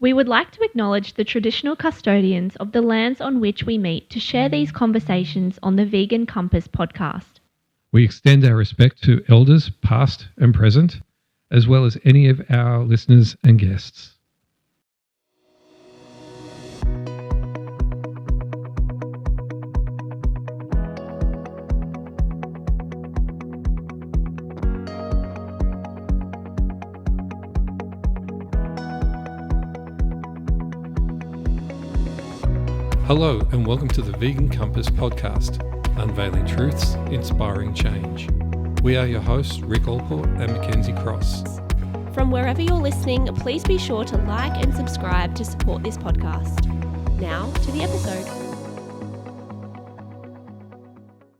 We would like to acknowledge the traditional custodians of the lands on which we meet to share these conversations on the Vegan Compass podcast. We extend our respect to elders past and present, as well as any of our listeners and guests. Hello and welcome to the Vegan Compass podcast, unveiling truths, inspiring change. We are your hosts, Rick Allport and Mackenzie Cross. From wherever you're listening, please be sure to like and subscribe to support this podcast. Now to the episode.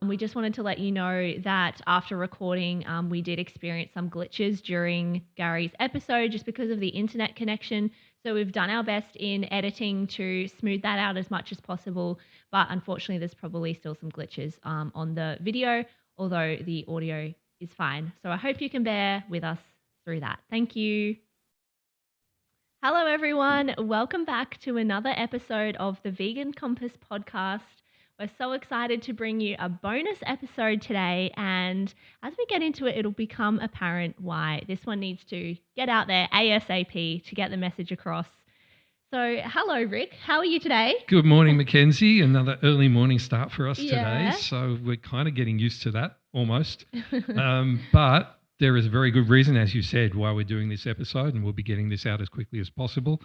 We just wanted to let you know that after recording, we did experience some glitches during Gary's episode just because of the internet connection. So we've done our best in editing to smooth that out as much as possible. But unfortunately, there's probably still some glitches on the video, although the audio is fine. So I hope you can bear with us through that. Thank you. Hello, everyone. Welcome back to another episode of the Vegan Compass podcast. We're so excited to bring you a bonus episode today, and as we get into it, it'll become apparent why this one needs to get out there ASAP to get the message across. So, hello, Rick. How are you today? Good morning, Mackenzie. Another early morning start for us today, so we're kind of getting used to that almost. But there is a very good reason, as you said, why we're doing this episode, and we'll be getting this out as quickly as possible.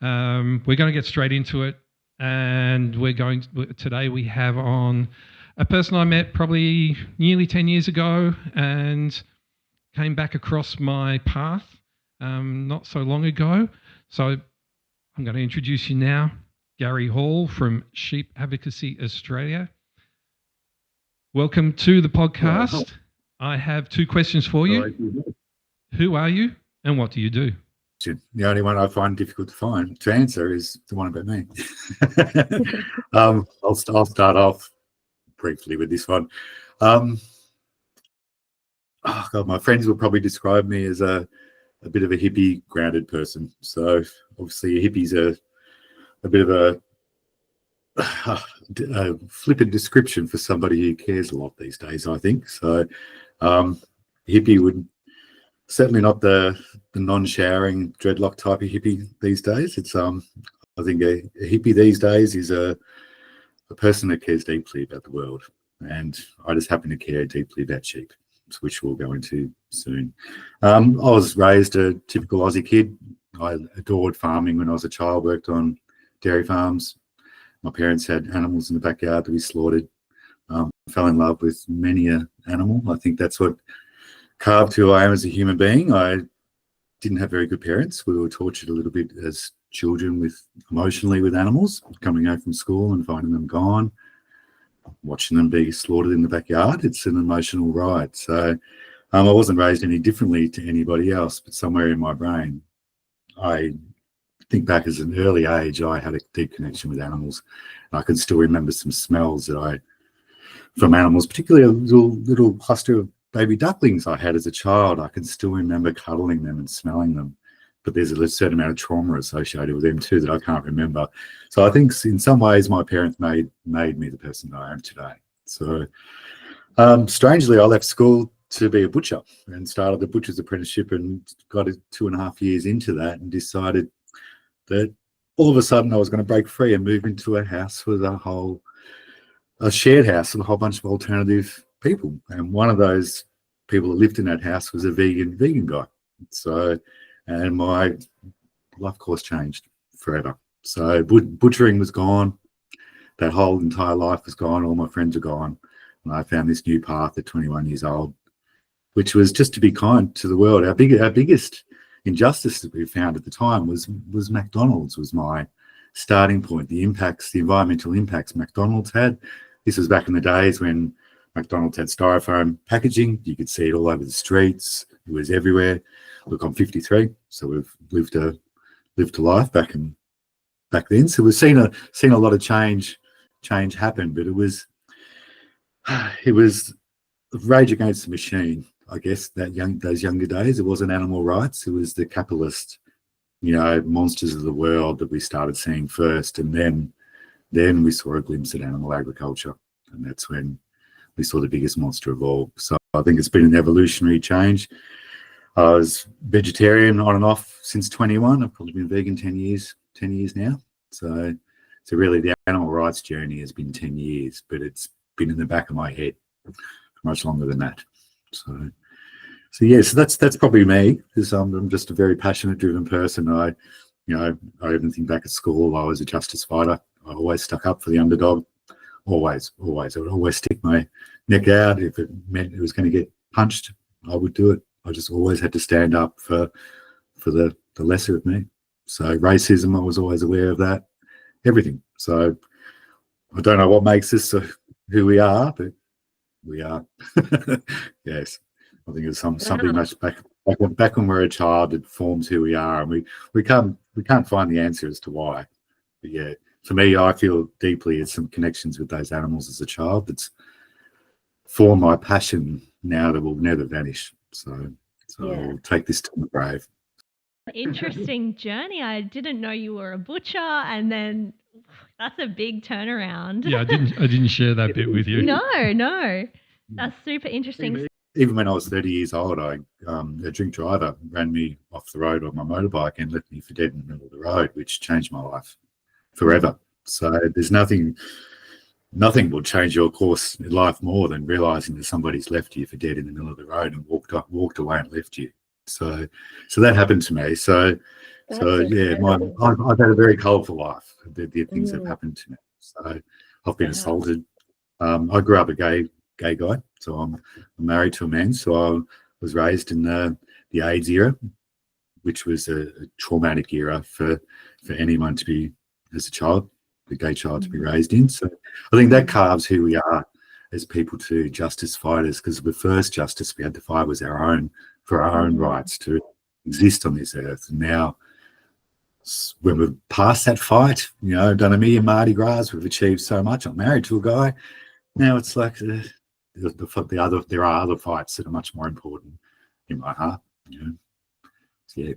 We're going to get straight into it. And today we have on a person I met probably nearly 10 years ago and came back across my path not so long ago. So I'm going to introduce you now, Gary Hall from Sheep Advocacy Australia. Welcome to the podcast. I have two questions for you. Who are you and what do you do? The only one I find difficult to answer is the one about me. I'll start off briefly with this one. My friends will probably describe me as a bit of a hippie, grounded person. So obviously, a hippie's a bit of a flippant description for somebody who cares a lot these days, I think. So hippie would certainly not the non-showering dreadlock type of hippie these days. It's I think a hippie these days is a person that cares deeply about the world, and I just happen to care deeply about sheep, which we'll go into soon. I was raised a typical Aussie kid. I adored farming when I was a child. Worked on dairy farms. My parents had animals in the backyard that we slaughtered. Fell in love with many an animal. I think that's what carved who I am as a human being. I didn't have very good parents. We were tortured a little bit as children emotionally with animals, coming home from school and finding them gone, watching them be slaughtered in the backyard. It's an emotional ride. So I wasn't raised any differently to anybody else, but somewhere in my brain, I think back as an early age, I had a deep connection with animals. And I can still remember some smells from animals, particularly a little cluster of baby ducklings I had as a child. I can still remember cuddling them and smelling them, but there's a certain amount of trauma associated with them too that I can't remember. So I think in some ways my parents made me the person that I am today. So strangely, I left school to be a butcher and started the butcher's apprenticeship and got 2.5 years into that and decided that all of a sudden I was going to break free and move into a house with a shared house with a whole bunch of alternative people, and one of those people that lived in that house was a vegan guy. So, and my life course changed forever. So butchering was gone. That whole entire life was gone. All my friends are gone, and I found this new path at 21 years old, which was just to be kind to the world. Our biggest injustice that we found at the time was McDonald's was my starting point. The environmental impacts McDonald's had. This was back in the days when McDonald's had styrofoam packaging. You could see it all over the streets. It was everywhere. Look, I'm 53, so we've lived a life back then. So we've seen a lot of change happen, but it was rage against the machine. I guess those younger days, it wasn't animal rights. It was the capitalist monsters of the world that we started seeing first, and then we saw a glimpse at animal agriculture, and that's when we saw the biggest monster of all. So I think it's been an evolutionary change. I was vegetarian on and off since 21. I've probably been vegan 10 years now. So really the animal rights journey has been 10 years, but it's been in the back of my head for much longer than that. So that's probably me, because I'm just a very passionate, driven person. I even think back at school, I was a justice fighter. I always stuck up for the underdog. Always. I would always stick my neck out. If it meant it was going to get punched, I would do it. I just always had to stand up for the lesser of me. So racism, I was always aware of that. Everything. So I don't know what makes us who we are, but we are. Yes. I think it's something much back when we're a child that forms who we are, and we can't find the answer as to why. But yeah, for me, I feel deeply it's some connections with those animals as a child that's formed my passion now that will never vanish. So I'll take this to the grave. Interesting journey. I didn't know you were a butcher, and then that's a big turnaround. Yeah, I didn't share that bit with you. No. That's super interesting. Even when I was 30 years old, a drink driver ran me off the road on my motorbike and left me for dead in the middle of the road, which changed my life forever. So there's nothing will change your course in life more than realizing that somebody's left you for dead in the middle of the road and walked away and left you. So that happened to me. So yeah, I've had a very colourful life. The things that have happened to me. So I've been assaulted. I grew up a gay guy, so I'm married to a man. So I was raised in the AIDS era, which was a traumatic era for anyone to be, as a child, the gay child, to be raised in. So I think that carves who we are as people, to justice fighters, because the first justice we had to fight was our own rights to exist on this earth. And now, when we've passed that fight, done a million Mardi Gras, we've achieved so much. I'm married to a guy. Now it's like there are other fights that are much more important in my heart. So yeah,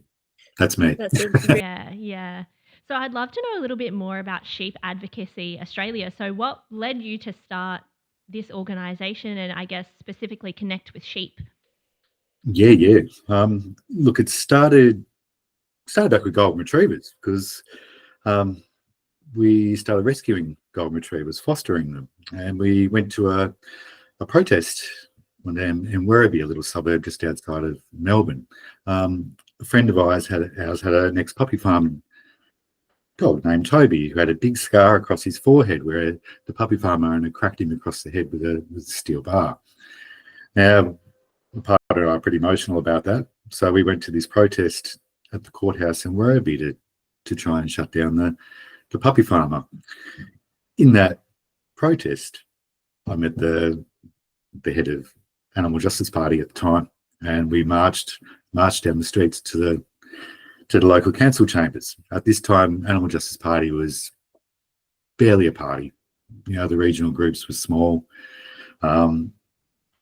that's me. That's yeah. So I'd love to know a little bit more about Sheep Advocacy Australia. So what led you to start this organisation, and I guess specifically connect with sheep? Yeah. Look, it started back with golden retrievers, because we started rescuing golden retrievers, fostering them, and we went to a protest one day in Werribee, a little suburb just outside of Melbourne. A friend of ours had an ex-puppy farm dog named Toby, who had a big scar across his forehead where the puppy farm owner cracked him across the head with a steel bar. Now, my partner and I are pretty emotional about that, so we went to this protest at the courthouse in Werribee to try and shut down the puppy farmer. In that protest, I met the head of Animal Justice Party at the time, and we marched down the streets to the local council chambers. At this time, Animal Justice Party was barely a party. The regional groups were small. The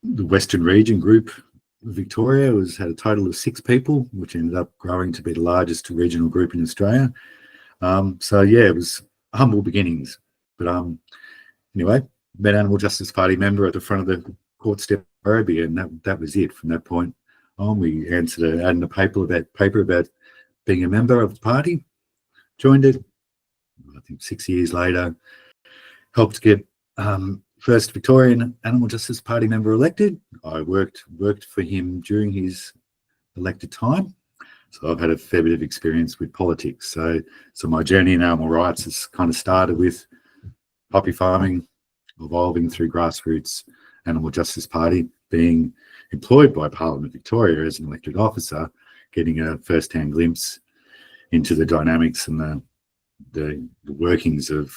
Western Region group of Victoria had a total of 6 people, which ended up growing to be the largest regional group in Australia. So yeah, it was humble beginnings. But anyway, met Animal Justice Party member at the front of the court step in Werribee, and that was it. From that point on, we answered an ad in the paper about being a member of the party, joined it. I think 6 years later, helped get first Victorian Animal Justice Party member elected. I worked for him during his elected time. So I've had a fair bit of experience with politics. So my journey in animal rights has kind of started with puppy farming, evolving through grassroots Animal Justice Party, being employed by Parliament Victoria as an elected officer, getting a first-hand glimpse into the dynamics and the workings of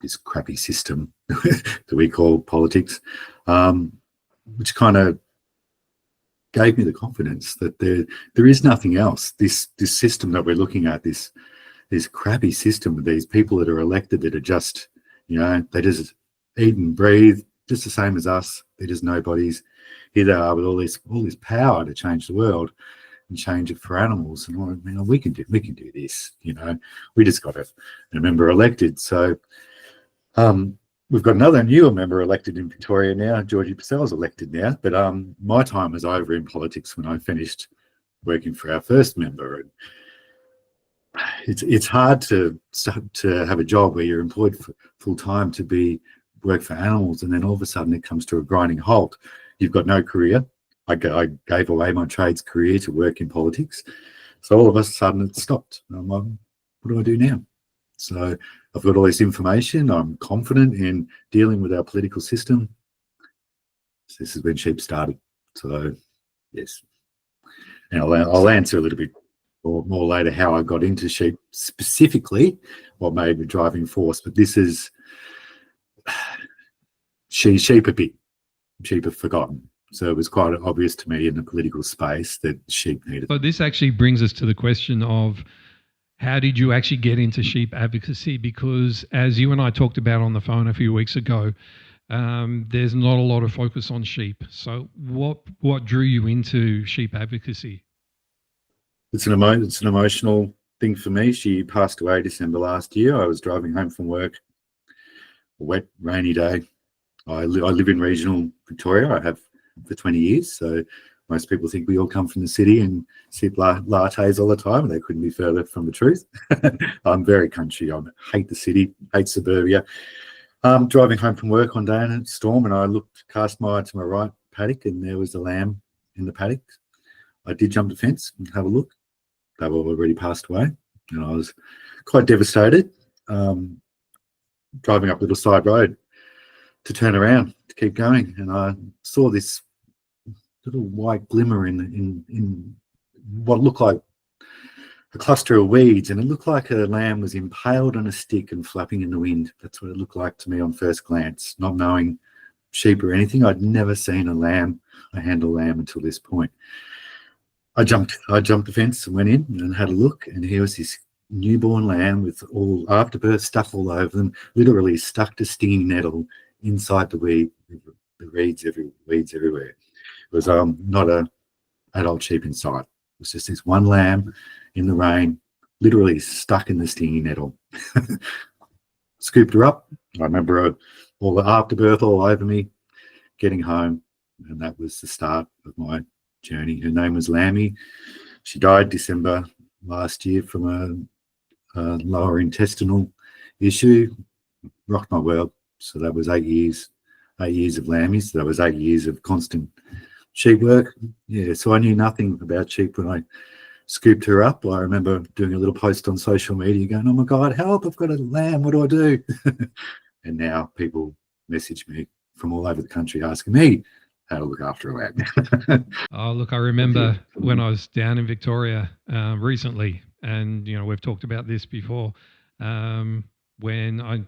this crappy system that we call politics, which kind of gave me the confidence that there is nothing else. This system that we're looking at, this crappy system with these people that are elected that are just, they just eat and breathe just the same as us. They're just nobodies. Here they are with all this power to change the world, and change it for animals. And we can do this. We just got a member elected. So we've got another newer member elected in Victoria now. Georgie Purcell's elected now, but my time was over in politics when I finished working for our first member. And it's hard to have a job where you're employed full time to work for animals, and then all of a sudden it comes to a grinding halt. You've got no career. I gave away my trades career to work in politics, so all of a sudden it stopped. I'm like, what do I do now? So I've got all this information. I'm confident in dealing with our political system. So this is when sheep started. So yes, and I'll answer a little bit more later how I got into sheep, specifically what made the driving force. But this is sheep are forgotten. So it was quite obvious to me in the political space that sheep needed. So this actually brings us to the question of how did you actually get into sheep advocacy? Because as you and I talked about on the phone a few weeks ago, there's not a lot of focus on sheep. So what drew you into sheep advocacy? It's an emotional thing for me. She passed away December last year. I was driving home from work, a wet, rainy day. I live in regional Victoria. I have for 20 years. So most people think we all come from the city and sip lattes all the time. They couldn't be further from the truth. I'm very country. I hate the city, hate suburbia. Driving home from work one day in a storm, and I cast my eye to my right paddock, and there was a lamb in the paddock. I did jump the fence and have a look. They were already passed away, and I was quite devastated. Driving up a little side road to turn around to keep going, and I saw this little white glimmer in what looked like a cluster of weeds, and it looked like a lamb was impaled on a stick and flapping in the wind. That's what it looked like to me on first glance, not knowing sheep or anything. I'd never seen a handle lamb until this point. I jumped the fence and went in and had a look, and here was this newborn lamb with all afterbirth stuff all over them, literally stuck to stinging nettle inside the weeds everywhere. It was not a adult sheep in sight. It was just this one lamb in the rain, literally stuck in the stinging nettle. Scooped her up. I remember all the afterbirth all over me, getting home, and that was the start of my journey. Her name was Lammy. She died December last year from a lower intestinal issue. Rocked my world. So that was 8 years of Lammies. That was 8 years of constant sheep work. Yeah, so I knew nothing about sheep when I scooped her up. I remember doing a little post on social media going, "Oh my God, help, I've got a lamb, what do I do?" And now people message me from all over the country asking me how to look after a lamb. Oh, look, I remember when I was down in Victoria recently, and we've talked about this before, when I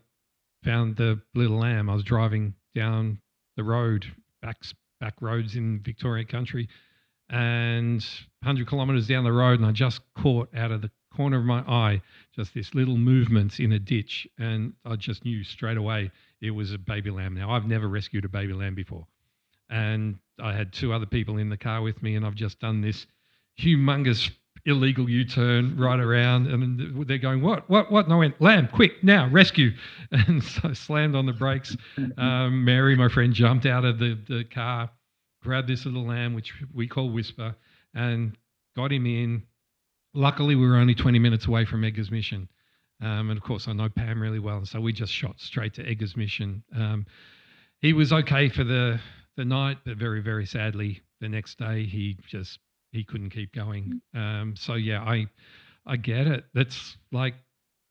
found the little lamb. I was driving down the road, back roads in Victorian country, and 100 kilometres down the road, and I just caught out of the corner of my eye just this little movement in a ditch, and I just knew straight away it was a baby lamb. Now, I've never rescued a baby lamb before, and I had two other people in the car with me, and I've just done this humongous illegal U-turn right around, and they're going, what? And I went, "Lamb, quick, now, rescue." And so I slammed on the brakes. Mary, my friend, jumped out of the car, grabbed this little lamb, which we call Whisper, and got him in. Luckily, we were only 20 minutes away from Edgar's Mission. And of course, I know Pam really well, so we just shot straight to Edgar's Mission. He was okay for the night, but very, very sadly, the next day, he couldn't keep going. So yeah, I get it. That's like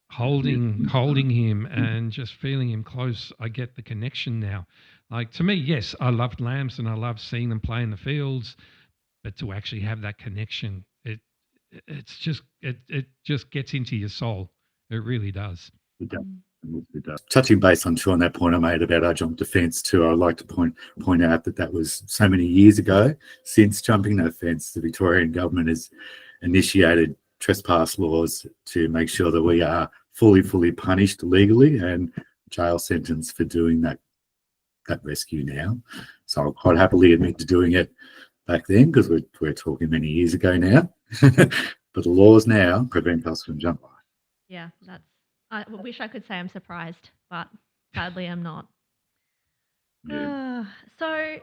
holding him and just feeling him close. I get the connection now. Like, to me, yes, I loved lambs and I loved seeing them play in the fields, but to actually have that connection, it just gets into your soul. It really does. It does. Touching base on Sean, that point I made about our jump defence too, I'd like to point out that was so many years ago. Since jumping that fence, the Victorian government has initiated trespass laws to make sure that we are fully punished legally and jail sentence for doing that rescue now. So I'll quite happily admit to doing it back then, because we're talking many years ago now. but the laws now prevent us from jumping. Yeah, I wish I could say I'm surprised, but sadly I'm not. Yeah. So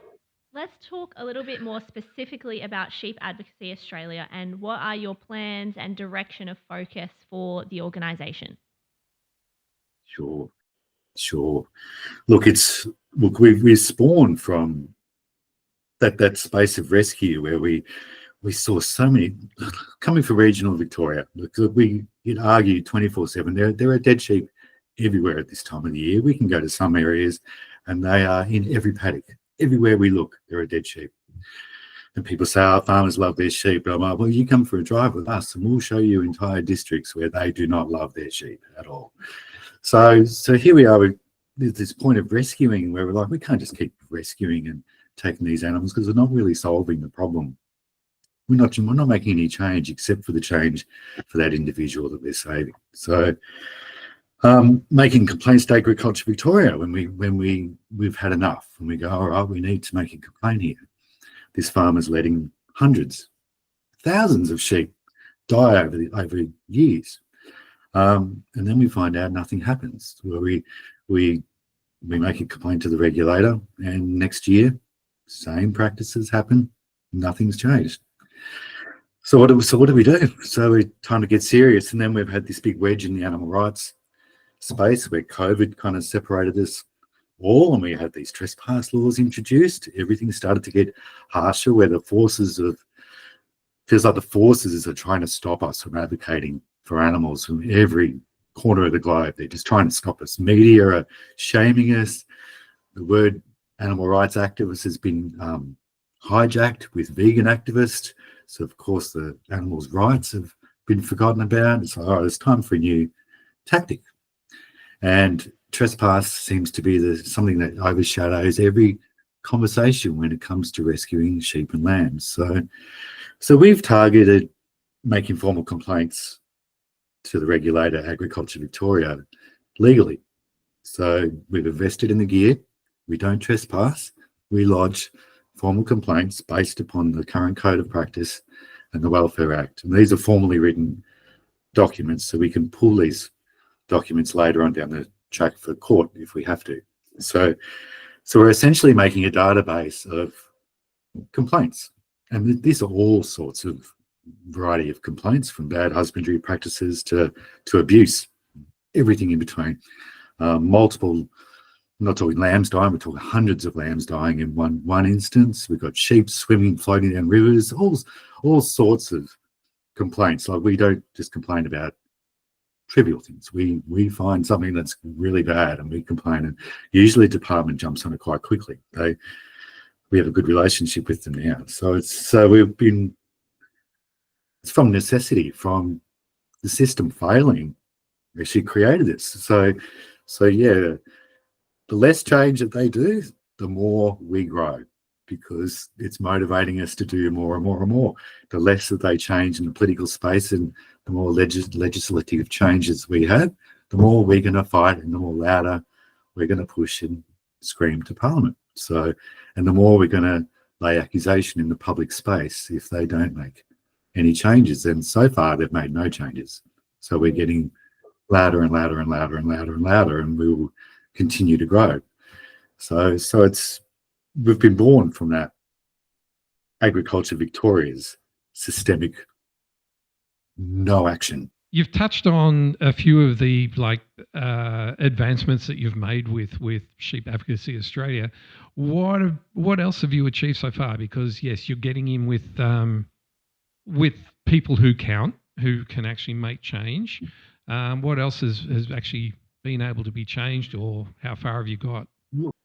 let's talk a little bit more specifically about Sheep Advocacy Australia and what are your plans and direction of focus for the organisation? Sure. Look, we've spawned from that space of rescue where we saw so many coming from regional Victoria. You'd argue 24/7. There are dead sheep everywhere at this time of the year. We can go to some areas, and they are in every paddock. Everywhere we look, there are dead sheep. And people say, "Oh, farmers love their sheep." But I'm like, "Well, you come for a drive with us, and we'll show you entire districts where they do not love their sheep at all." So here we are with this point of rescuing, where we're like, we can't just keep rescuing and taking these animals because they're not really solving the problem. We're not making any change except for the change for that individual that we're saving. So making complaints to Agriculture Victoria when we've had enough and we go, all right, we need to make a complaint here. This farmer's letting hundreds, thousands of sheep die over years. And then we find out nothing happens. Where we make a complaint to the regulator, and next year, same practices happen. Nothing's changed. So what do we do? So it's time to get serious. And then we've had this big wedge in the animal rights space where COVID kind of separated us all, and we had these trespass laws introduced. Everything started to get harsher, where feels like the forces are trying to stop us from advocating for animals from every corner of the globe. They're just trying to stop us. Media are shaming us. The word animal rights activist has been hijacked with vegan activists. So, of course, the animals' rights have been forgotten about. It's like, all right, it's time for a new tactic. And trespass seems to be something that overshadows every conversation when it comes to rescuing sheep and lambs. So we've targeted making formal complaints to the regulator, Agriculture Victoria, legally. So we've invested in the gear. We don't trespass. We lodge formal complaints based upon the current Code of Practice and the Welfare Act. And these are formally written documents, so we can pull these documents later on down the track for court if we have to. So we're essentially making a database of complaints. And these are all sorts of variety of complaints, from bad husbandry practices to abuse, everything in between. Multiple, I'm not talking lambs dying, we're talking hundreds of lambs dying in one instance. We've got sheep swimming, floating down rivers, all sorts of complaints. Like, we don't just complain about trivial things. We find something that's really bad and we complain, and usually the department jumps on it quite quickly. We have a good relationship with them now. So it's from necessity, from the system failing, actually created this. So yeah, the less change that they do, the more we grow, because it's motivating us to do more and more and more. The less that they change in the political space and the more legislative changes we have, the more we're going to fight and the more louder we're going to push and scream to Parliament. So, and the more we're going to lay accusation in the public space if they don't make any changes. And so far, they've made no changes. So we're getting louder and louder and louder and louder and louder, and we will continue to grow. So we've been born from that Agriculture Victoria's systemic no action. You've touched on a few of the advancements that you've made with Sheep Advocacy Australia. What else have you achieved so far? Because yes, you're getting in with people who count, who can actually make change. What else has actually been able to be changed, or how far have you got?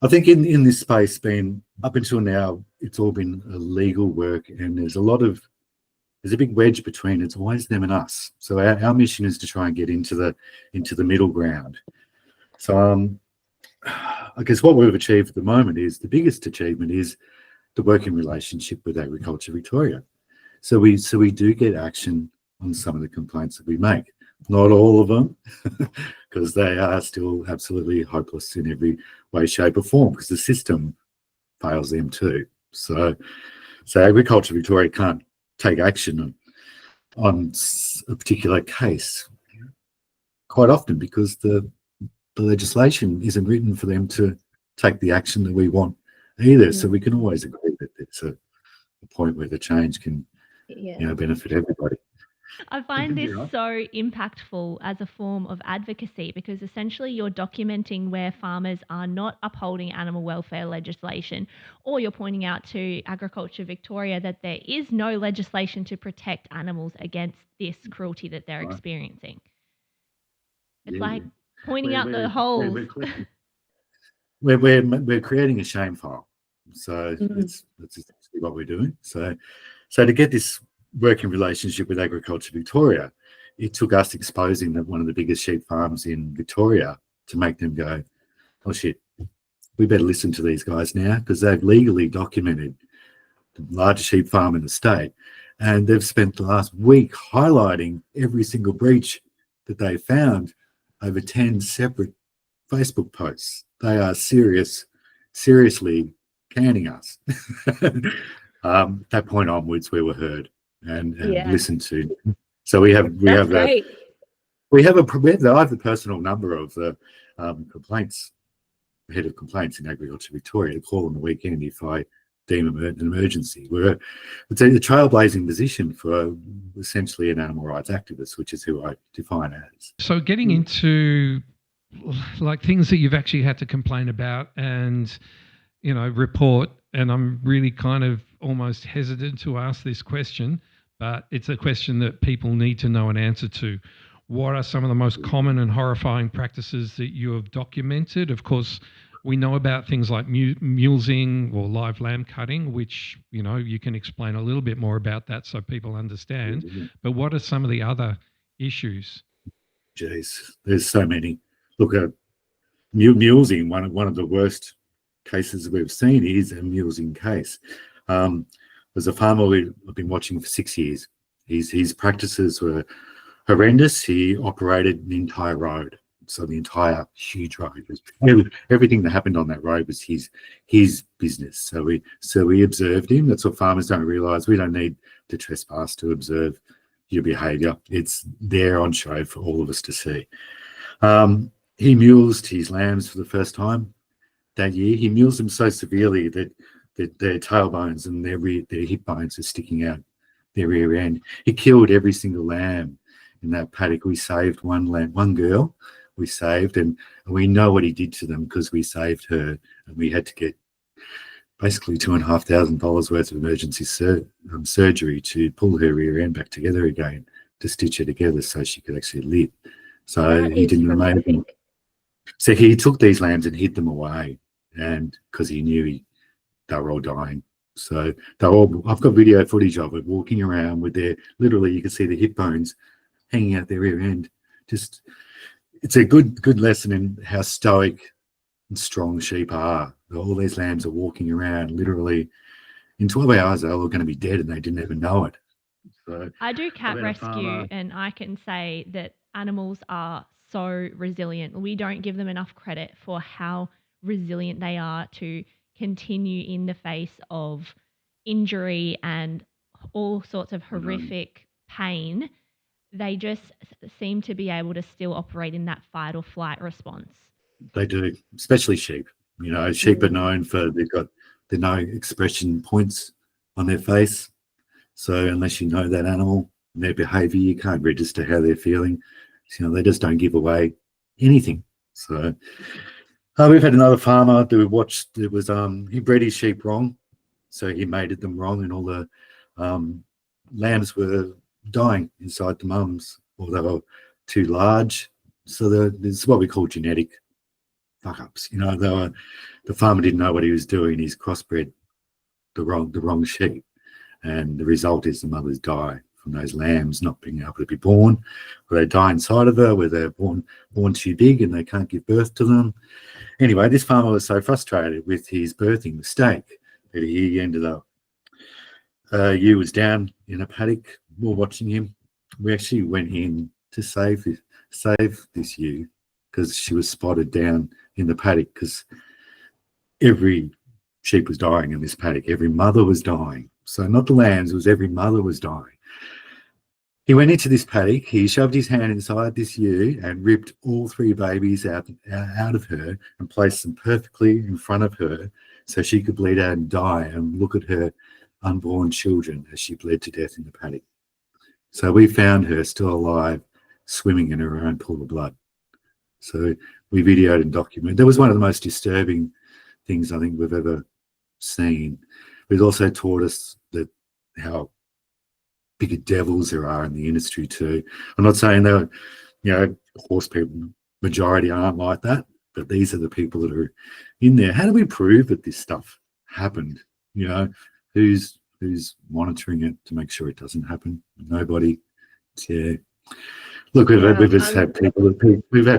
I think in this space, been up until now, it's all been legal work, and there's a big wedge between. It's always them and us. So our mission is to try and get into the middle ground. So I guess what we've achieved at the moment is the biggest achievement is the working relationship with Agriculture Victoria. So we do get action on some of the complaints that we make. Not all of them, because they are still absolutely hopeless in every way, shape, or form, because the system fails them too. So Agriculture Victoria can't take action on a particular case quite often because the legislation isn't written for them to take the action that we want either. So we can always agree that it's a point where the change can benefit everybody. I find this so impactful as a form of advocacy because essentially you're documenting where farmers are not upholding animal welfare legislation, or you're pointing out to Agriculture Victoria that there is no legislation to protect animals against this cruelty that they're experiencing. It's like pointing out the holes. We're creating a shame file. So that's essentially what we're doing. So to get this working relationship with Agriculture Victoria, it took us exposing that one of the biggest sheep farms in Victoria to make them go, oh shit, we better listen to these guys now because they've legally documented the largest sheep farm in the state, and they've spent the last week highlighting every single breach that they found over 10 separate Facebook posts. They are seriously canning us. That point onwards, we were heard and listened to. So I have the personal number of the complaints, head of complaints in Agriculture Victoria, to call on the weekend if I deem an emergency. It's a trailblazing position for essentially an animal rights activist, which is who I define as. So getting into like things that you've actually had to complain about and report, and I'm really kind of almost hesitant to ask this question, but it's a question that people need to know an answer to. What are some of the most common and horrifying practices that you have documented? Of course, we know about things like mulesing or live lamb cutting, which, you can explain a little bit more about that so people understand. But what are some of the other issues? Jeez, there's so many. Look, mulesing, one of the worst cases we've seen is a mulesing case. There's a farmer I've been watching for 6 years. His practices were horrendous. He operated an entire road, so the entire huge road. Everything that happened on that road was his business. So we observed him. That's what farmers don't realise. We don't need to trespass to observe your behaviour. It's there on show for all of us to see. He mulesed his lambs for the first time that year. He mulesed them so severely that their tailbones and their hip bones are sticking out their rear end. He killed every single lamb in that paddock. We saved one lamb, one girl we saved, and we know what he did to them because we saved her, and we had to get basically $2,500 worth of emergency surgery to pull her rear end back together again, to stitch her together so she could actually live. So he didn't remain. So he took these lambs and hid them away, and because he knew they were all dying. So I've got video footage of it walking around with literally you can see the hip bones hanging out their rear end. It's a good lesson in how stoic and strong sheep are. All these lambs are walking around literally in 12 hours. They were going to be dead and they didn't even know it. So I do cat rescue, and I can say that animals are so resilient. We don't give them enough credit for how resilient they are to continue in the face of injury and all sorts of horrific pain. They just seem to be able to still operate in that fight or flight response. They do, especially sheep. Sheep are known for they've got the no expression points on their face. So unless you know that animal and their behaviour, you can't register how they're feeling. So, they just don't give away anything. So we've had another farmer that we watched. It was he bred his sheep wrong, so he mated them wrong, and all the lambs were dying inside the mums, or they were too large. So this is what we call genetic fuck-ups. The farmer didn't know what he was doing. He's crossbred the wrong sheep, and the result is the mothers die from those lambs not being able to be born, or they die inside of her, where they're born too big and they can't give birth to them. Anyway, this farmer was so frustrated with his birthing mistake that he ended up. Ewe was down in a paddock. We were watching him. We actually went in to save this ewe because she was spotted down in the paddock because every sheep was dying in this paddock. Every mother was dying. So not the lambs, it was every mother was dying. He went into this paddock, he shoved his hand inside this ewe and ripped all 3 babies out of her and placed them perfectly in front of her so she could bleed out and die and look at her unborn children as she bled to death in the paddock. So we found her still alive, swimming in her own pool of blood. So we videoed and documented. That was one of the most disturbing things I think we've ever seen. It also taught us that how bigger devils there are in the industry too. I'm not saying that, horse people, majority aren't like that, but these are the people that are in there. How do we prove that this stuff happened? Who's monitoring it to make sure it doesn't happen? Nobody. Yeah. Look, we've had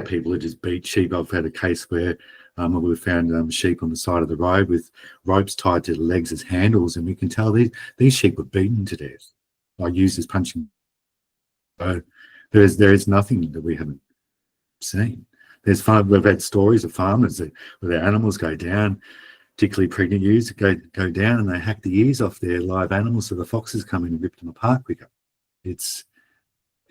people that just beat sheep. I've had a case where we've found sheep on the side of the road with ropes tied to the legs as handles, and we can tell these sheep were beaten to death. I used as punching. So there is nothing that we haven't seen. We've had stories of farmers where their animals go down, particularly pregnant ewes go down, and they hack the ears off their live animals so the foxes come in and rip them apart quicker. It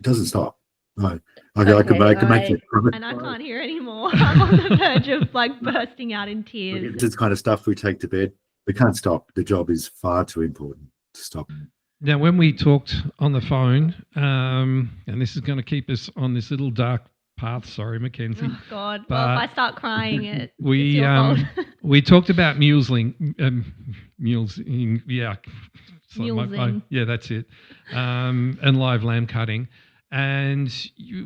doesn't stop. No, I could make it. And I can't hear anymore. I'm on the verge of bursting out in tears. It's this kind of stuff we take to bed. We can't stop. The job is far too important to stop. Now, when we talked on the phone, and this is going to keep us on this little dark path. Sorry, Mackenzie. Oh God! Well, if I start crying, we talked about mulesing. Yeah. Mulesing. Yeah, that's it. And live lamb cutting. And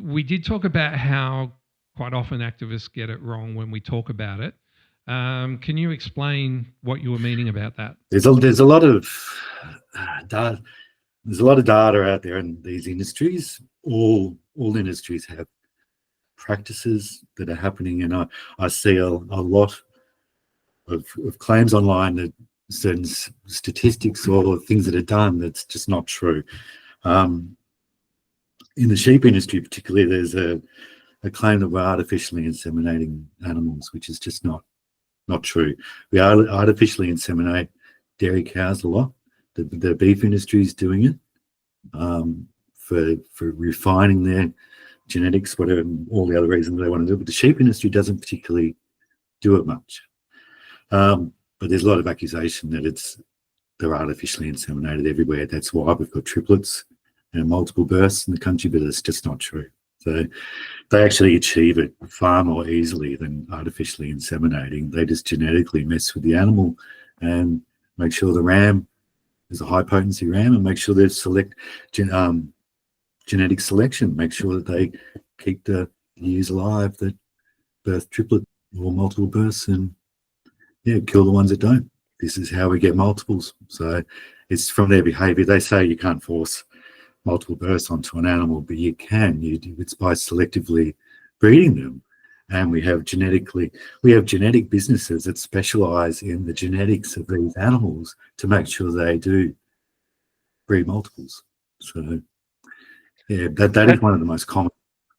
we did talk about how quite often activists get it wrong when we talk about it. Can you explain what you were meaning about that? There's a lot of data. There's a lot of data out there in these industries. All industries have practices that are happening, and I see a lot of claims online that certain statistics or things that are done that's just not true. In the sheep industry particularly, there's a claim that we're artificially inseminating animals, which is just not true. We artificially inseminate dairy cows a lot. The beef industry is doing it for refining their genetics, whatever, all the other reasons they want to do it. But the sheep industry doesn't particularly do it much. But there's a lot of accusation that they're artificially inseminated everywhere. That's why we've got triplets and multiple births in the country, but it's just not true. So they actually achieve it far more easily than artificially inseminating. They just genetically mess with the animal and make sure the ram is a high potency ram, and make sure they select genetic selection, make sure that they keep the ewes alive that birth triplet or multiple births, and kill the ones that don't. This is how we get multiples. So it's from their behavior. They say you can't force multiple births onto an animal, but you can. It's by selectively breeding them. And we have genetic businesses that specialize in the genetics of these animals to make sure they do breed multiples. So that is one of the most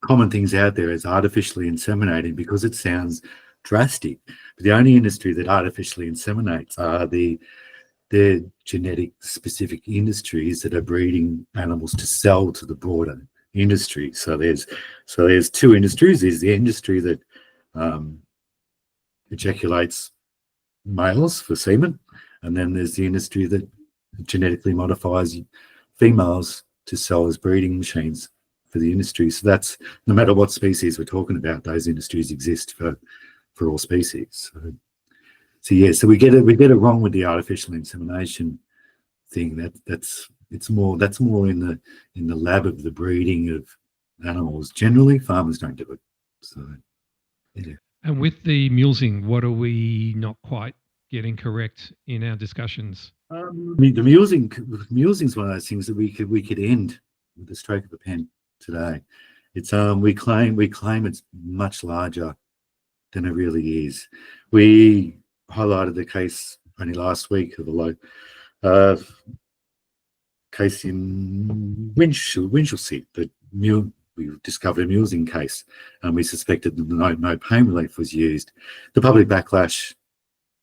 common things out there, is artificially inseminating, because it sounds drastic. But the only industry that artificially inseminates are the genetic specific industries that are breeding animals to sell to the broader industry. So there's 2 industries. There's the industry that ejaculates males for semen, and then there's the industry that genetically modifies females to sell as breeding machines for the industry. So that's, no matter what species we're talking about, those industries exist for all species. So we get it wrong with the artificial insemination thing. That's more in the lab of the breeding of animals. Generally, farmers don't do it. So yeah. And with the mulesing, what are we not quite getting correct in our discussions? The mulesing is one of those things that we could end with the stroke of a pen today. It's we claim it's much larger than it really is. We highlighted the case only last week of a case in Winchelsea that we discovered a mulesing case, and we suspected that no pain relief was used. The public backlash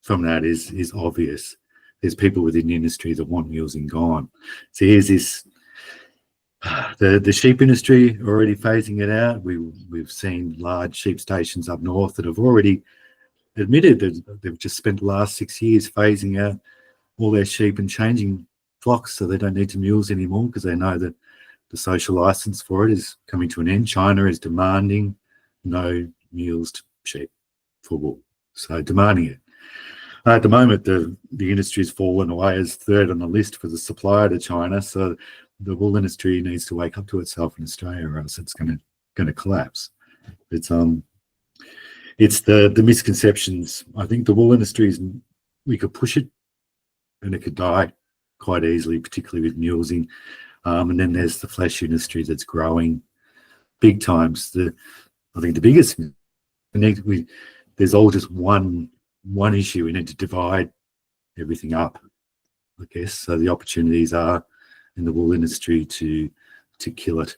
from that is obvious. There's people within the industry that want mulesing gone. So here's this The sheep industry already phasing it out. We've seen large sheep stations up north that have already admitted that they've just spent the last 6 years phasing out all their sheep and changing flocks so they don't need to mules anymore because they know that the social license for it is coming to an end. China is demanding no mulesed sheep for wool, so demanding it. At the moment, the industry's fallen away as third on the list for the supplier to China, so the wool industry needs to wake up to itself in Australia, or else it's going to collapse. It's the misconceptions. I think the wool industry is, we could push it and it could die quite easily, particularly with mulesing. And then there's the flesh industry that's growing big times. I think the biggest, there's all just one issue. We need to divide everything up, I guess. So the opportunities are in the wool industry to kill it,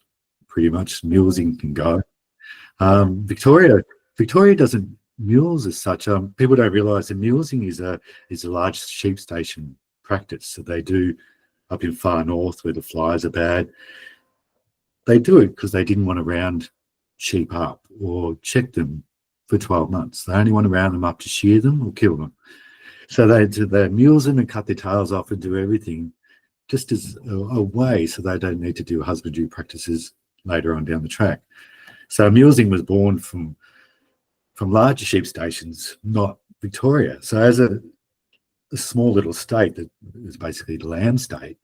pretty much. Mulesing can go. Victoria doesn't mules as such. People don't realise that mulesing is a large sheep station practice that they do up in far north where the flies are bad. They do it because they didn't want to round sheep up or check them for 12 months. They only want to round them up to shear them or kill them. So they mule them and cut their tails off and do everything just as a way so they don't need to do husbandry practices later on down the track. So mulesing was born from larger sheep stations, not Victoria. So as a small little state that is basically the lamb state,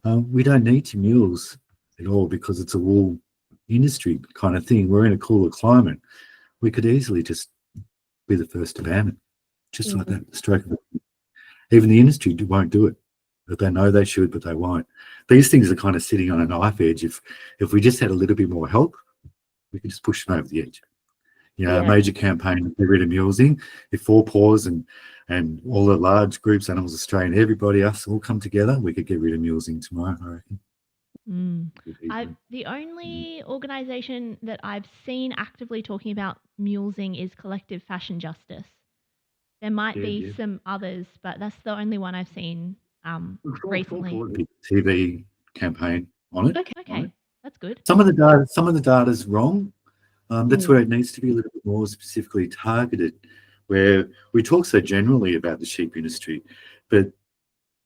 we don't need to mules at all because it's a wool industry kind of thing. We're in a cooler climate. We could easily just be the first to ban it, just like that, stroke of it. Even the industry won't do it. But they know they should, but they won't. These things are kind of sitting on a knife edge. If we just had a little bit more help, we could just push them over the edge. A major campaign to get rid of mulesing. If Four Paws and all the large groups, Animals Australia, and everybody else all come together, we could get rid of mulesing tomorrow, I reckon. The only organisation that I've seen actively talking about mulesing is Collective Fashion Justice. There might be some others, but that's the only one I've seen recently. TV campaign on it. Okay, that's good. Some of the data's wrong. That's where it needs to be a little bit more specifically targeted, where we talk so generally about the sheep industry, but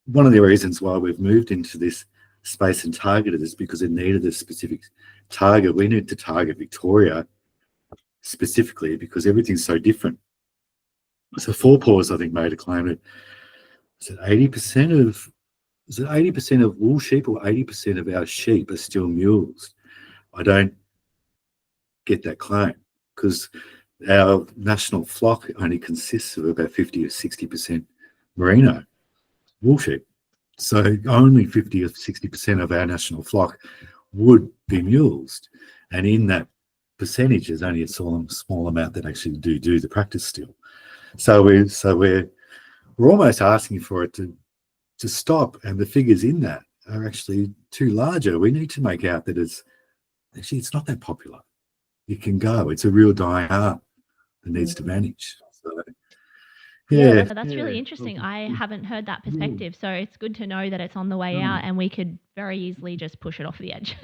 one of the reasons why we've moved into this space and targeted is because it needed a specific target. We need to target Victoria specifically because everything's so different. So Four Paws, I think, made a claim that 80% of wool sheep or 80% of our sheep are still mules. I don't get that claim because our national flock only consists of about 50 or 60% merino wool sheep. So only 50 or 60% of our national flock would be mulesed. And in that percentage, there's only a small amount that actually do the practice still. So we're almost asking for it to stop, and the figures in that are actually too larger. We need to make out that it's not that popular. It can go. It's a real dying art that needs to vanish. So, that's really interesting. I haven't heard that perspective, so it's good to know that it's on the way out, and we could very easily just push it off the edge.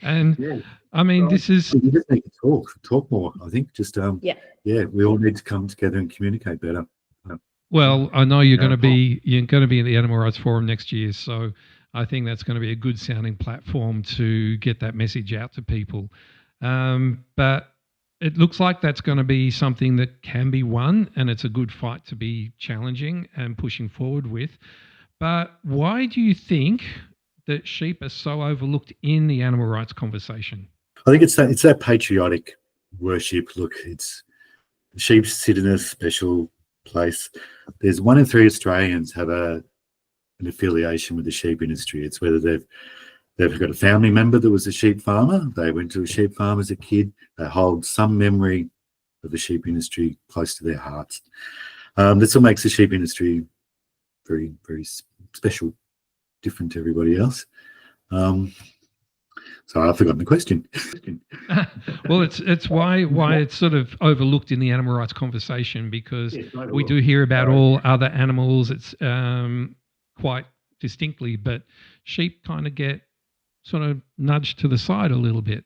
And I mean, this is we just need to talk more. I think just we all need to come together and communicate better. Well, I know you're going to be at the Animal Rights Forum next year, so I think that's going to be a good sounding platform to get that message out to people. But it looks like that's going to be something that can be won, and it's a good fight to be challenging and pushing forward with. But why do you think that sheep are so overlooked in the animal rights conversation? I think it's that patriotic worship. Look, sheep sit in a special place. There's 1 in 3 Australians have an affiliation with the sheep industry. It's whether they've got a family member that was a sheep farmer. They went to a sheep farm as a kid. They hold some memory of the sheep industry close to their hearts. That's what makes the sheep industry very, very special, different to everybody else. So I've forgotten the question. Well, it's why it's sort of overlooked in the animal rights conversation, because we do hear about all other animals. It's quite distinctly, but sheep kind of get sort of nudged to the side a little bit.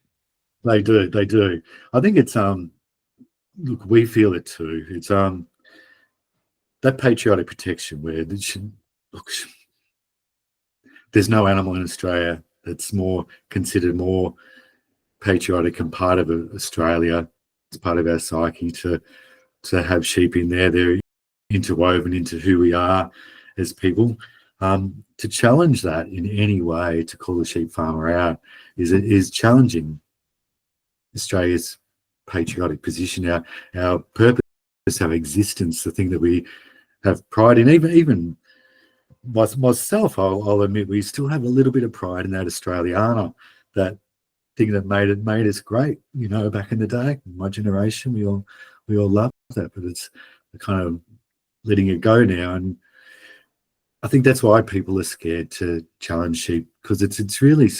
They do. I think it's look, we feel it too. It's that patriotic protection where look, there's no animal in Australia that's more considered more patriotic and part of Australia. It's part of our psyche to have sheep in there. They're interwoven into who we are as people. To challenge that in any way, to call a sheep farmer out, is challenging Australia's patriotic position, our purpose, our existence, the thing that we have pride in. Even myself, I'll admit, we still have a little bit of pride in that Australiana, that thing that made us great. Back in the day, my generation, we all loved that, but it's kind of letting it go now. And I think that's why people are scared to challenge sheep, because it's really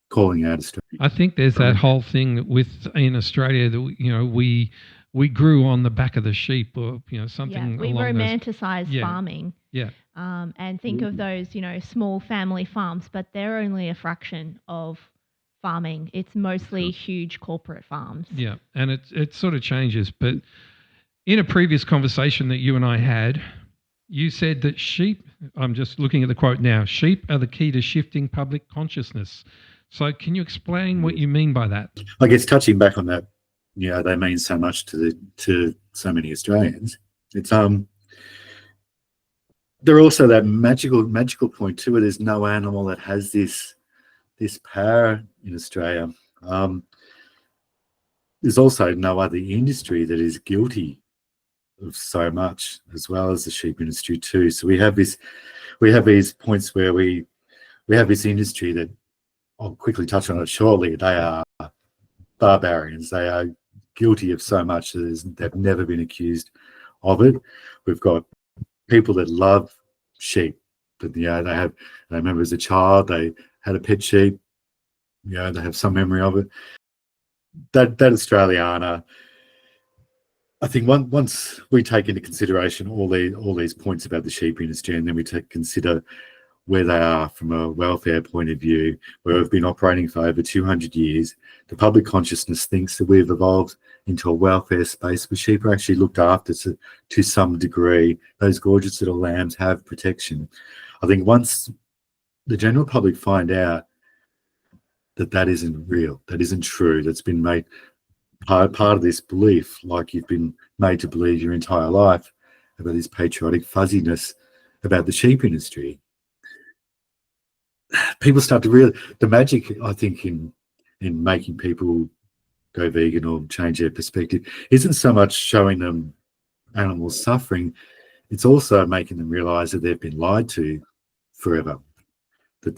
calling out Australia. I think there's that whole thing in Australia that we grew on the back of the sheep, or something. Yeah, we romanticize farming. Yeah. And think of those small family farms, but they're only a fraction of farming. It's mostly huge corporate farms. Yeah, and it sort of changes. But in a previous conversation that you and I had, you said that sheep, I'm just looking at the quote now, sheep are the key to shifting public consciousness. So can you explain what you mean by that? I guess touching back on that, they mean so much to so many Australians. It's they're also that magical point too, where there's no animal that has this power in Australia. There's also no other industry that is guilty of so much, as well as the sheep industry too. So we have these points where we have this industry that, I'll quickly touch on it shortly, they are barbarians. They are guilty of so much that they've never been accused of it. We've got people that love sheep, but they remember as a child they had a pet sheep. They have some memory of it. That Australiana, I think once we take into consideration all these points about the sheep industry, and then we consider where they are from a welfare point of view, where we've been operating for over 200 years, the public consciousness thinks that we've evolved into a welfare space where sheep are actually looked after to some degree. Those gorgeous little lambs have protection. I think once the general public find out that isn't real, that isn't true, that's been made part of this belief, like you've been made to believe your entire life, about this patriotic fuzziness about the sheep industry, people start to realize the magic, I think, in making people go vegan or change their perspective isn't so much showing them animals suffering, it's also making them realize that they've been lied to forever. That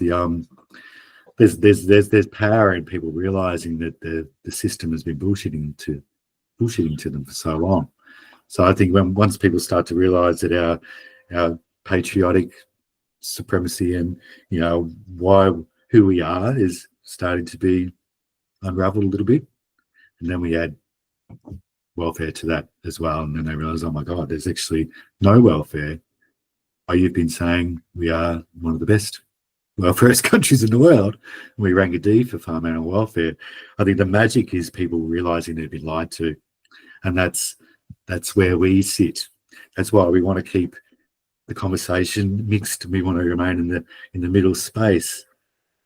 there's power in people realizing that the system has been bullshitting to them for so long. So I think once people start to realize that our patriotic supremacy and who we are is starting to be unraveled a little bit, and then we add welfare to that as well, and then they realize, oh my God, there's actually no welfare. You've been saying we are one of the best welfare countries in the world, and we rank a D for farm animal welfare. I think the magic is people realizing they've been lied to, and that's where we sit. That's why we want to keep the conversation mixed. We want to remain in the middle space,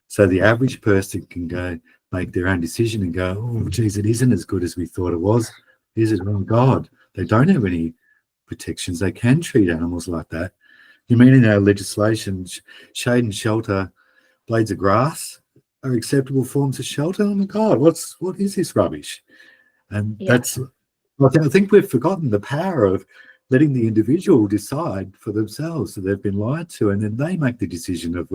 so the average person can go make their own decision and go, oh geez, it isn't as good as we thought it was. Is it? Oh God, they don't have any protections. They can treat animals like that. You mean in our legislation, shade and shelter, blades of grass are acceptable forms of shelter? Oh my God, what is this rubbish? And that's, I think we've forgotten the power of letting the individual decide for themselves that they've been lied to, and then they make the decision of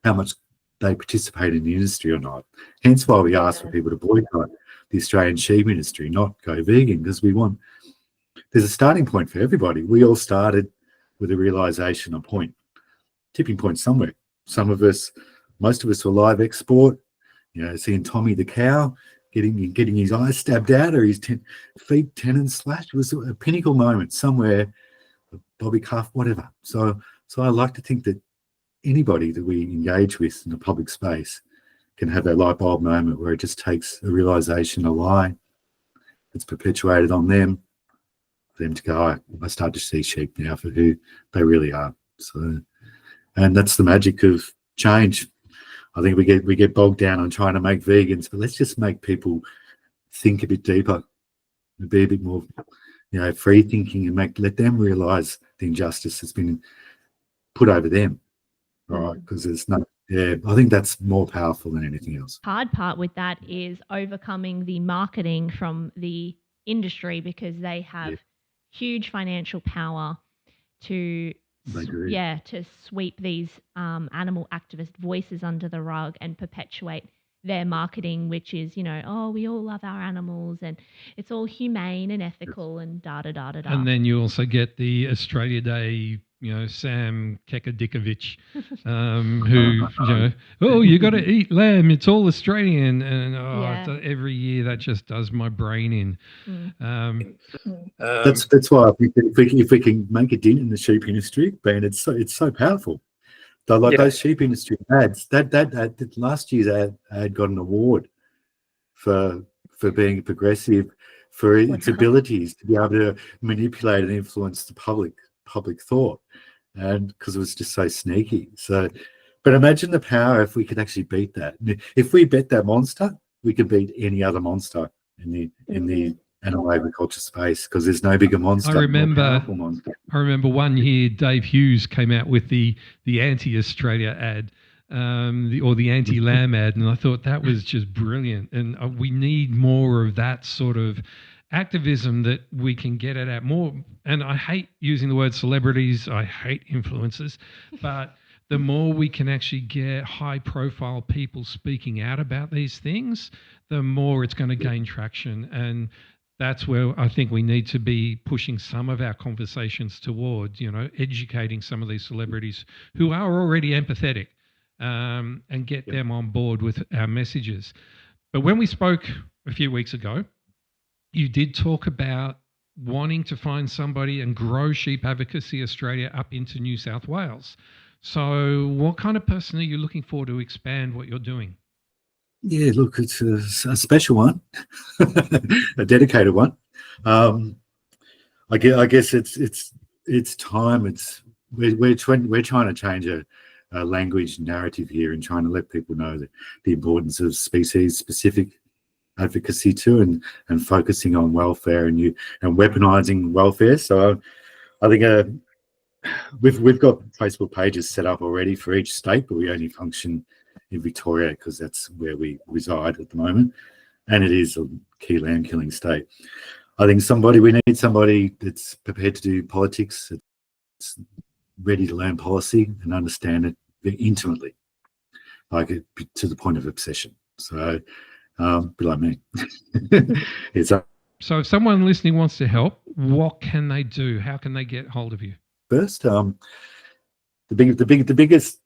how much they participate in the industry or not. Hence why we ask for people to boycott the Australian sheep industry, not go vegan, because there's a starting point for everybody. We all started with a realization, a point, tipping point somewhere. Most of us were live export, seeing Tommy the cow getting his eyes stabbed out or his feet tendons slashed. It was a pinnacle moment somewhere, Bobby Cuff, whatever. So I like to think that anybody that we engage with in a public space can have that light bulb moment where it just takes a realization, a lie that's perpetuated on them, for them to go, I start to see sheep now for who they really are. So, and that's the magic of change. I think we get bogged down on trying to make vegans, but let's just make people think a bit deeper, be a bit more, free thinking, and let them realize the injustice that's been put over them. All right, because there's no. Yeah, I think that's more powerful than anything else. Hard part with that is overcoming the marketing from the industry, because they have huge financial power to sweep these animal activist voices under the rug and perpetuate their marketing, which is, we all love our animals and it's all humane and ethical and da-da-da-da-da. And then you also get the Australia Day, Sam Kekadikovic, who, you got to eat lamb. It's all Australian. And every year that just does my brain in. That's why if we can make a dent in the sheep industry, Ben, it's so powerful. Those sheep industry ads, that last year's ad got an award for being progressive, for its abilities to be able to manipulate and influence the public thought, and because it was just so sneaky. So, but imagine the power if we could actually beat that. If we bet that monster, we could beat any other monster in the animal agriculture space, because there's no bigger monster. I remember one year Dave Hughes came out with the anti-Australia ad, or the anti-lamb ad, and I thought that was just brilliant. And we need more of that sort of activism that we can get at more. And I hate using the word celebrities. I hate influencers, but the more we can actually get high-profile people speaking out about these things, the more it's going to gain traction. And that's where I think we need to be pushing some of our conversations toward, educating some of these celebrities who are already empathetic, and get them on board with our messages. But when we spoke a few weeks ago, you did talk about wanting to find somebody and grow Sheep Advocacy Australia up into New South Wales. So what kind of person are you looking for to expand what you're doing? Yeah, look, it's a special one, a dedicated one. I guess it's time. We're trying to change a language narrative here, and trying to let people know that the importance of species-specific advocacy too, and focusing on welfare and weaponizing welfare. So I think we've got Facebook pages set up already for each state, but we only function in Victoria because that's where we reside at the moment, and it is a key land killing state. I think we need somebody that's prepared to do politics, that's ready to learn policy and understand it very intimately, like to the point of obsession. So be like me. So if someone listening wants to help, what can they do? How can they get hold of you? First, the biggest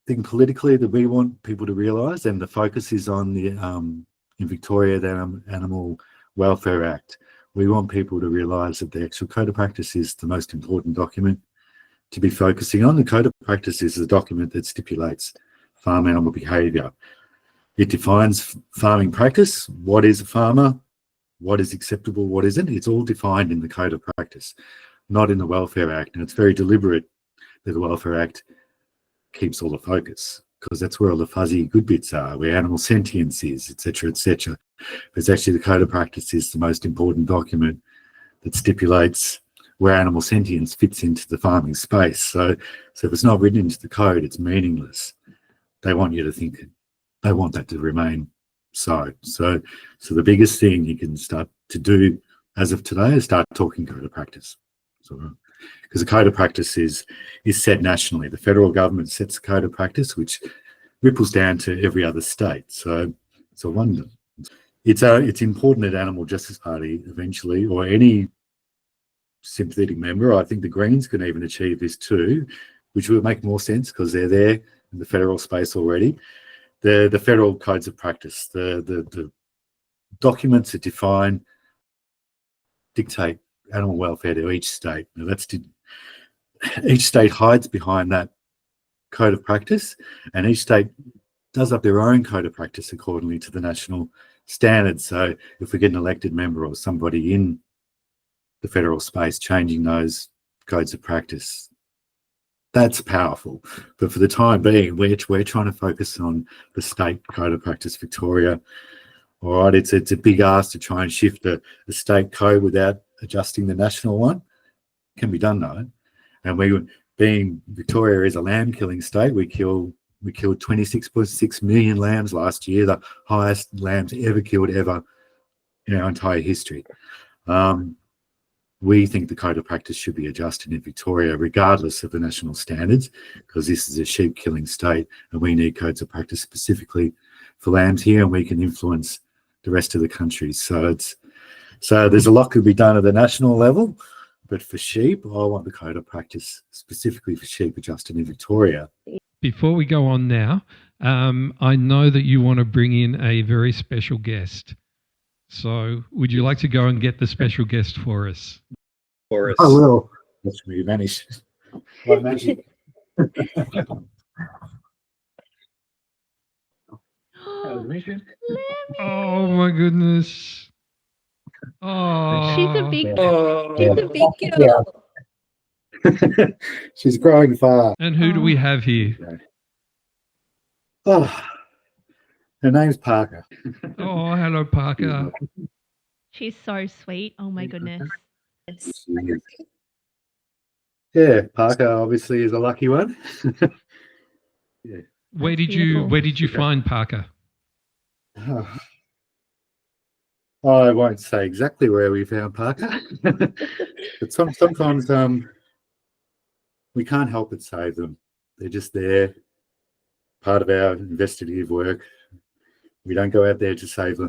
thing politically that we want people to realise, and the focus is on the in Victoria, the Animal Welfare Act. We want people to realise that the actual Code of Practice is the most important document to be focusing on. The Code of Practice is a document that stipulates farm animal behaviour. It defines farming practice. What is a farmer? What is acceptable? What isn't? It's all defined in the Code of Practice, not in the Welfare Act. And it's very deliberate that the Welfare Act keeps all the focus, because that's where all the fuzzy good bits are, where animal sentience is, etc., etc. But actually the Code of Practice is the most important document that stipulates where animal sentience fits into the farming space. So if it's not written into the code, it's meaningless. They want you to think it. They want that to remain so. So the biggest thing you can start to do as of today is start talking Code of Practice. So, because the Code of Practice is set nationally. The federal government sets the Code of Practice, which ripples down to every other state. So it's a wonder. It's important that Animal Justice Party eventually, or any sympathetic member, I think the Greens can even achieve this too, which would make more sense because they're there in the federal space already. The federal codes of practice, the documents that dictate animal welfare to each state. Now each state hides behind that code of practice, and each state does up their own code of practice accordingly to the national standards. So if we get an elected member or somebody in the federal space changing those codes of practice, that's powerful. But for the time being, we're trying to focus on the state code of practice, Victoria. All right, it's a big ask to try and shift the state code without adjusting the national one. Can be done though. And being Victoria is a lamb killing state, we killed 26.6 million lambs last year, the highest lambs ever killed ever in our entire history. We think the code of practice should be adjusted in Victoria regardless of the national standards, because this is a sheep killing state and we need codes of practice specifically for lambs here, and we can influence the rest of the country. So there's a lot could be done at the national level, but for sheep, I want the code of practice specifically for sheep adjusted in Victoria. Before we go on now, I know that you want to bring in a very special guest. So would you like to go and get the special guest for us? I will. Watch me vanish. By magic. Oh my goodness. Oh, She's a big girl. She's growing fast. And who do we have here? Oh, her name's Parker. Oh, hello, Parker. She's so sweet. Oh my goodness. Yeah, Parker obviously is a lucky one. Yeah. Where did you find Parker? I won't say exactly where we found Parker, but sometimes we can't help but save them. They're just there, part of our investigative work. We don't go out there to save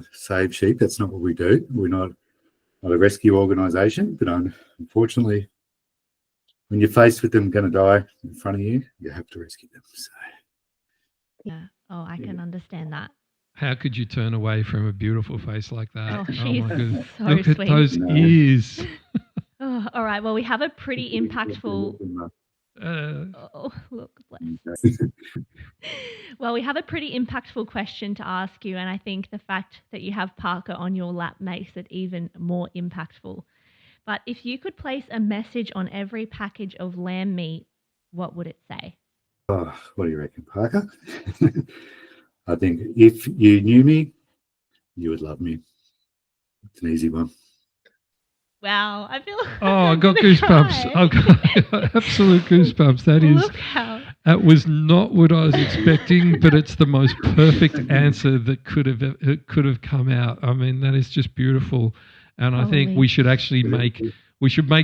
sheep. That's not what we do. We're not a rescue organisation, but unfortunately, when you're faced with them going to die in front of you, you have to rescue them. So. Yeah. Oh, I can understand that. How could you turn away from a beautiful face like that? Oh, she's my goodness. so Look sweet. at those ears. Oh, all right. Well, we have a pretty impactful. Oh, look, bless. Well, we have a pretty impactful question to ask you, and I think the fact that you have Parker on your lap makes it even more impactful. But if you could place a message on every package of lamb meat, what would it say? Oh, what do you reckon, Parker? I think if you knew me, you would love me. It's an easy one. Wow, I feel. Oh, I got goosebumps. I've got absolute goosebumps. That was not what I was expecting, but it's the most perfect answer that could have come out. I mean, that is just beautiful, and I think we should actually make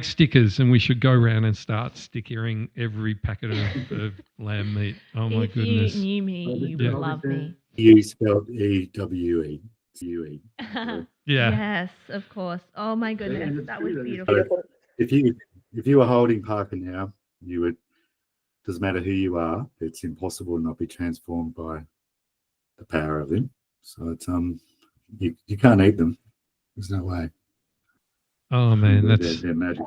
stickers, and we should go around and start stickering every packet of lamb meat. Oh my goodness! If you knew me, you would love me. You spelled EWE. UE. Yeah. Yes, of course. Oh my goodness, that was beautiful. If you were holding Parker now, you would. Doesn't matter who you are. It's impossible to not be transformed by the power of him. So it's you can't eat them. There's no way. Oh man, they're magic.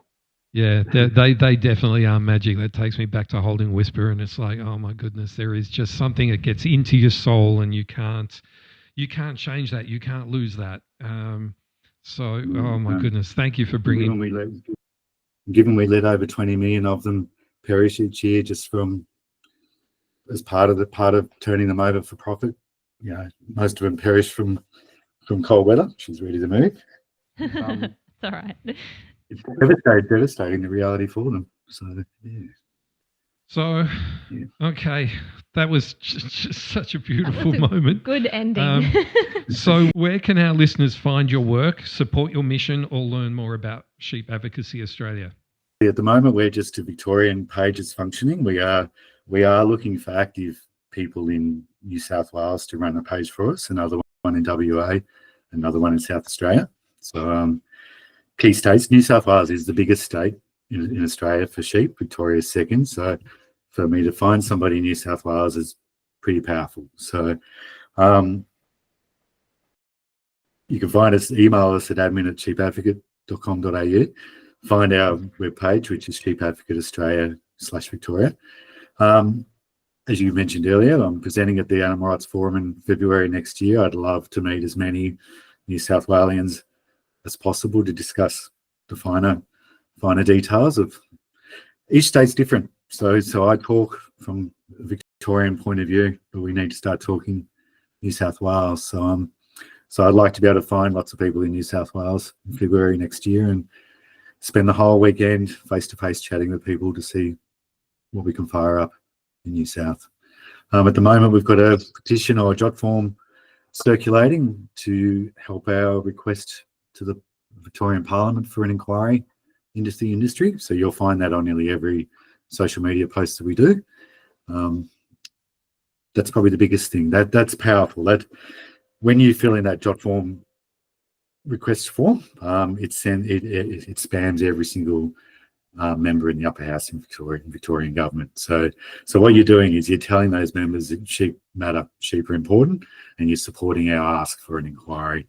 Yeah, they definitely are magic. That takes me back to holding Whisper, and it's like, oh my goodness, there is just something that gets into your soul, and you can't change that. You can't lose that. Oh my goodness, thank you for bringing. Given we let over 20 million of them perish each year just as part of turning them over for profit. You know, most of them perish from cold weather. She's ready to move. It's all right. It's devastating, the reality for them. So, yeah. So, okay, that was just such a beautiful moment. Good ending. So where can our listeners find your work, support your mission, or learn more about Sheep Advocacy Australia? At the moment, we're just a Victorian page that's functioning. We are looking for active people in New South Wales to run a page for us, another one in WA, another one in South Australia. So key states, New South Wales is the biggest state in Australia for sheep. Victoria's second. So for me to find somebody in New South Wales is pretty powerful. So you can email us at admin@sheepadvocate.com.au. Find our webpage, which is Sheep Advocate Australia /Victoria. And as you mentioned earlier, I'm presenting at the Animal Rights Forum in February next year. I'd love to meet as many New South Walians as possible to discuss the finer details of each state's different. So I talk from a Victorian point of view, but we need to start talking New South Wales. So I'd like to be able to find lots of people in New South Wales in February next year and spend the whole weekend face-to-face chatting with people to see what we can fire up in New South. At the moment, we've got a petition or a jot form circulating to help our request to the Victorian Parliament for an inquiry into the industry. So you'll find that on nearly every social media post that we do. That's probably the biggest thing. That's powerful. That when you fill in that jot form request form, it spams every single member in the upper house in Victorian government. So what you're doing is you're telling those members that sheep matter, sheep are important, and you're supporting our ask for an inquiry.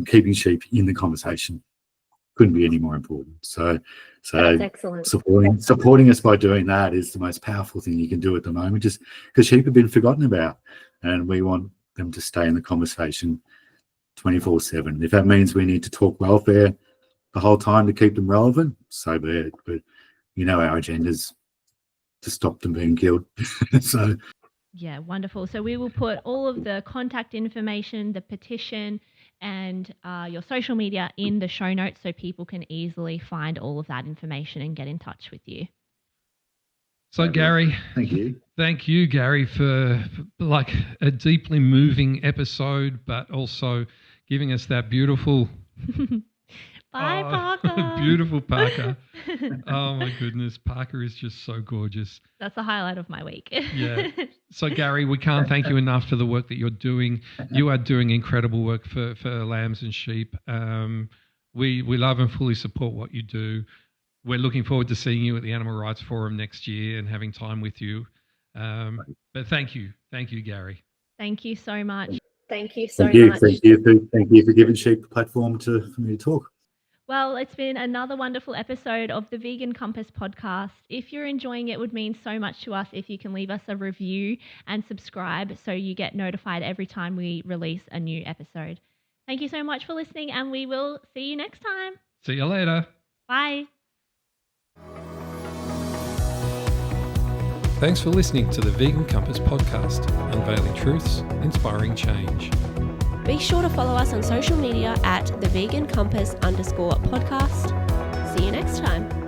Keeping sheep in the conversation couldn't be any more important. So that's excellent. Supporting us by doing that is the most powerful thing you can do at the moment, just because sheep have been forgotten about, and we want them to stay in the conversation 24/7. If that means we need to talk welfare the whole time to keep them relevant, so be it. But our agenda's to stop them being killed. So yeah, wonderful. So we will put all of the contact information, the petition, and your social media in the show notes so people can easily find all of that information and get in touch with you. So Gary, thank you, Gary, for like a deeply moving episode, but also giving us that beautiful Bye, Parker. Beautiful Parker. Oh my goodness, Parker is just so gorgeous. That's the highlight of my week. Yeah. So Gary, we can't thank you enough for the work that you're doing. You are doing incredible work for lambs and sheep. We love and fully support what you do. We're looking forward to seeing you at the Animal Rights Forum next year and having time with you. But thank you, Gary. Thank you so much. Thank you so much. Thank you for giving sheep the platform for me to talk. Well, it's been another wonderful episode of the Vegan Compass podcast. If you're enjoying it, it would mean so much to us if you can leave us a review and subscribe so you get notified every time we release a new episode. Thank you so much for listening, and we will see you next time. See you later. Bye. Thanks for listening to the Vegan Compass podcast, unveiling truths, inspiring change. Be sure to follow us on social media at @thevegancompass_podcast. See you next time.